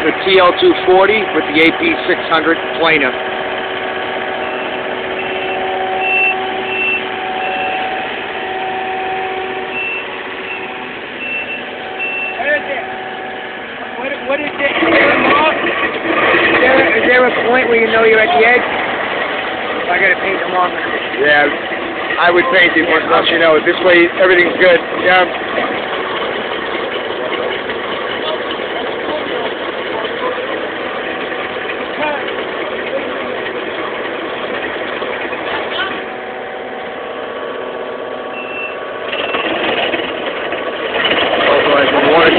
the TL240 with the AP600 planer. What is it? Is there a point where you know you're at the edge? I gotta paint them off. Yeah, I would paint it once you know it. This way, everything's good. Yeah.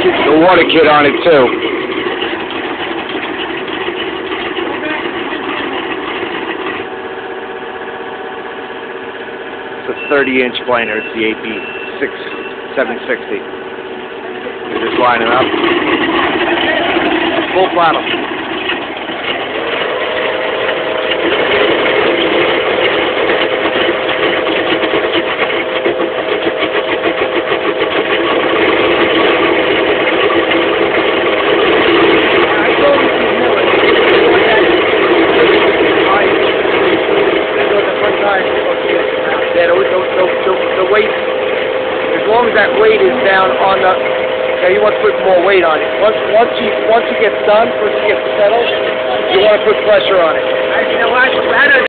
The water kit on it too. It's a 30-inch planer. It's the AP760. You just line it up. Full throttle. Yeah, the weight, as long as that weight is down on the, you want to put more weight on it. Once you get done, once you get settled, you want to put pressure on it.